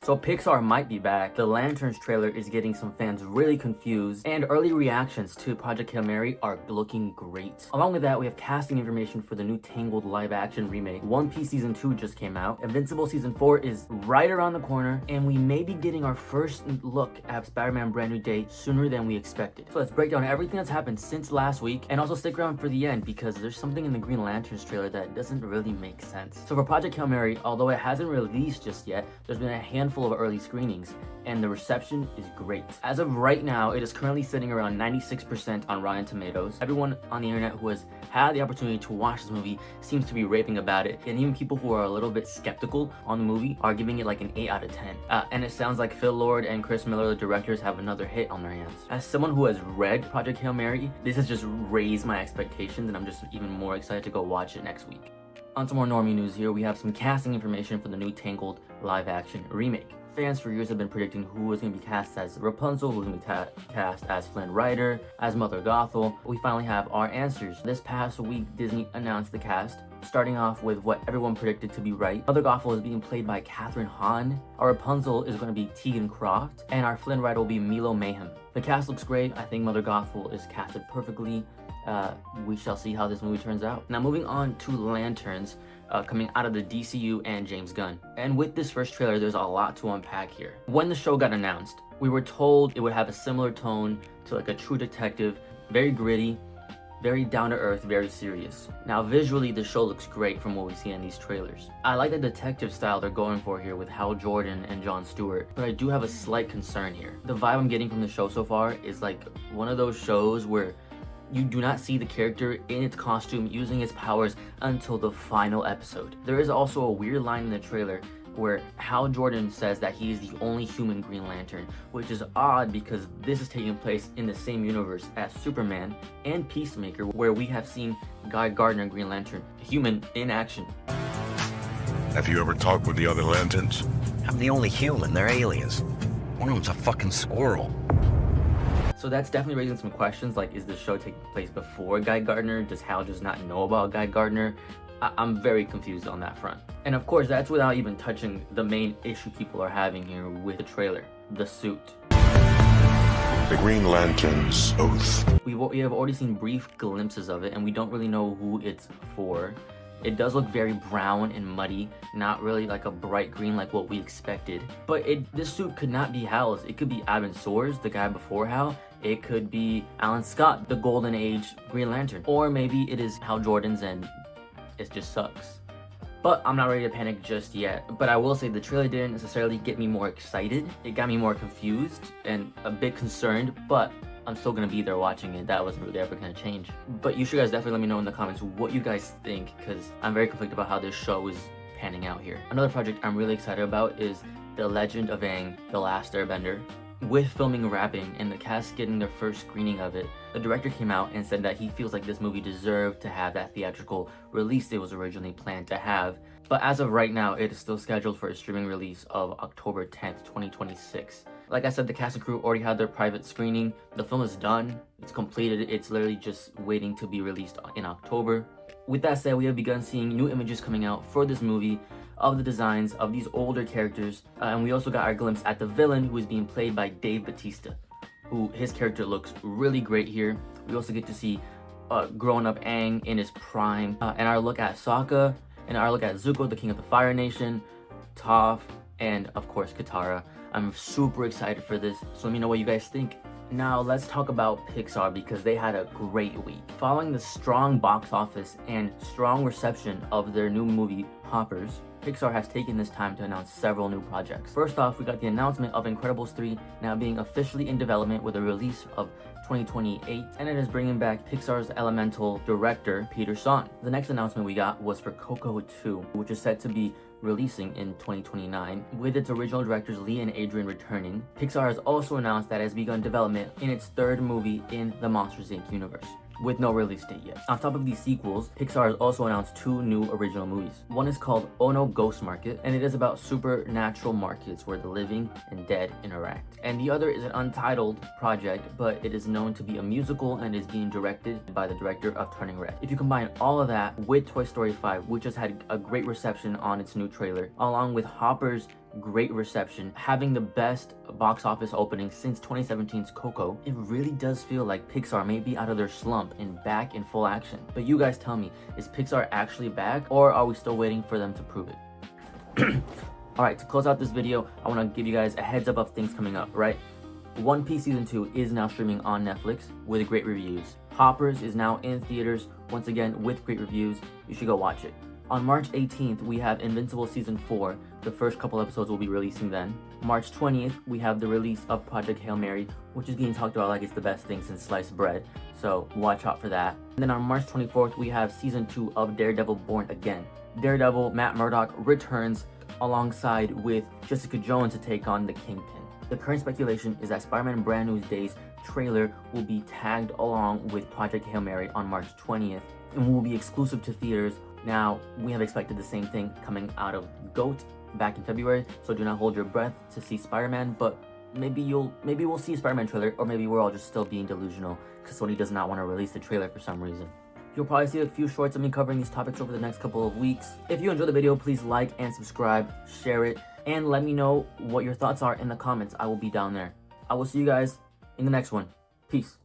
So Pixar might be back. The Lanterns trailer is getting some fans really confused, and early reactions to Project Hail Mary are looking great. Along with that, we have casting information for the new Tangled live-action remake. One Piece Season 2 just came out. Invincible Season 4 is right around the corner, and we may be getting our first look at Spider-Man Brand New Day sooner than we expected. So let's break down everything that's happened since last week, and also stick around for the end because there's something in the Green Lanterns trailer that doesn't really make sense. So for Project Hail Mary, although it hasn't released just yet, there's been a handful of early screenings, and the reception is great. As of right now, it is currently sitting around 96% on Rotten Tomatoes. Everyone on the internet who has had the opportunity to watch this movie seems to be raving about it, and even people who are a little bit skeptical on the movie are giving it like an 8 out of 10. And it sounds like Phil Lord and Chris Miller, the directors, have another hit on their hands. As someone who has read Project Hail Mary, this has just raised my expectations, and I'm just even more excited to go watch it next week. On to more normie news here, we have some casting information for the new Tangled live-action remake. Fans for years have been predicting who was going to be cast as Rapunzel, who was going to be cast as Flynn Rider, as Mother Gothel. We finally have our answers. This past week, Disney announced the cast, starting off with what everyone predicted to be right. Mother Gothel is being played by Katherine Hahn. Our Rapunzel is going to be Tegan Croft, and our Flynn Rider will be Milo Mayhem. The cast looks great. I think Mother Gothel is casted perfectly. We shall see how this movie turns out. Now moving on to Lanterns, coming out of the DCU and James Gunn. And with this first trailer, there's a lot to unpack here. When the show got announced, we were told it would have a similar tone to like a True Detective, very gritty, very down-to-earth, very serious. Now visually, the show looks great from what we see in these trailers. I like the detective style they're going for here with Hal Jordan and Jon Stewart, but I do have a slight concern here. The vibe I'm getting from the show so far is like one of those shows where you do not see the character in its costume using its powers until the final episode. There is also a weird line in the trailer where Hal Jordan says that he is the only human Green Lantern, which is odd because this is taking place in the same universe as Superman and Peacemaker, where we have seen Guy Gardner Green Lantern, human, in action. Have you ever talked with the other Lanterns? I'm the only human, they're aliens. One of them's a fucking squirrel. So that's definitely raising some questions, like is the show taking place before Guy Gardner? Does Hal just not know about Guy Gardner? I'm very confused on that front. And of course, that's without even touching the main issue people are having here with the trailer, the suit. The Green Lantern's oath. We have already seen brief glimpses of it, and we don't really know who it's for. It does look very brown and muddy, not really like a bright green like what we expected. But this suit could not be Hal's. It could be Abin Soares, the guy before Hal. It could be Alan Scott, the Golden Age Green Lantern. Or maybe it is Hal Jordan's and it just sucks. But I'm not ready to panic just yet. But I will say the trailer didn't necessarily get me more excited. It got me more confused and a bit concerned, but I'm still gonna be there watching it. That wasn't really ever gonna change. But you should guys definitely let me know in the comments what you guys think, because I'm very conflicted about how this show is panning out here. Another project I'm really excited about is The Legend of Aang, The Last Airbender. With filming wrapping and the cast getting their first screening of it, the director came out and said that he feels like this movie deserved to have that theatrical release it was originally planned to have. But as of right now, it is still scheduled for a streaming release of October 10th, 2026. Like I said, the cast and crew already had their private screening. The film is done, it's completed, it's literally just waiting to be released in October. With that said, we have begun seeing new images coming out for this movie of the designs of these older characters, and we also got our glimpse at the villain, who is being played by Dave Bautista, who his character looks really great here. We also get to see grown up Aang in his prime, and our look at Sokka, and our look at Zuko, the King of the Fire Nation, Toph, and of course Katara. I'm super excited for this, so let me know what you guys think. Now let's talk about Pixar, because they had a great week. Following the strong box office and strong reception of their new movie Hoppers, Pixar has taken this time to announce several new projects. First off, we got the announcement of Incredibles 3 now being officially in development with a release of 2028, and it is bringing back Pixar's Elemental director, Peter Sohn. The next announcement we got was for Coco 2, which is set to be releasing in 2029, with its original directors Lee and Adrian returning. Pixar has also announced that it has begun development in its third movie in the Monsters Inc. universe, with no release date yet. On top of these sequels, Pixar has also announced 2 new original movies. One is called Ono Ghost Market, and it is about supernatural markets where the living and dead interact. And the other is an untitled project, but it is known to be a musical and is being directed by the director of Turning Red. If you combine all of that with Toy Story 5, which has had a great reception on its new trailer, along with Hoppers great reception, having the best box office opening since 2017's Coco. It really does feel like Pixar may be out of their slump and back in full action. But you guys tell me, is Pixar actually back, or are we still waiting for them to prove it? Alright, to close out this video, I want to give you guys a heads up of things coming up, right? One Piece Season 2 is now streaming on Netflix with great reviews. Hoppers is now in theaters, once again with great reviews. You should go watch it. On March 18th, we have Invincible Season 4. The first couple episodes will be releasing then. March 20th, we have the release of Project Hail Mary, which is being talked about like it's the best thing since sliced bread. So watch out for that. And then on March 24th, we have Season 2 of Daredevil Born Again. Daredevil, Matt Murdock, returns alongside with Jessica Jones to take on the Kingpin. The current speculation is that Spider-Man Brand New Days trailer will be tagged along with Project Hail Mary on March 20th and will be exclusive to theaters. Now, we have expected the same thing coming out of GOAT back in February, so do not hold your breath to see Spider-Man, but maybe we'll see a Spider-Man trailer, or maybe we're all just still being delusional because Sony does not want to release the trailer for some reason. You'll probably see a few shorts of me covering these topics over the next couple of weeks. If you enjoyed the video, please like and subscribe, share it, and let me know what your thoughts are in the comments. I will be down there. I will see you guys in the next one. Peace.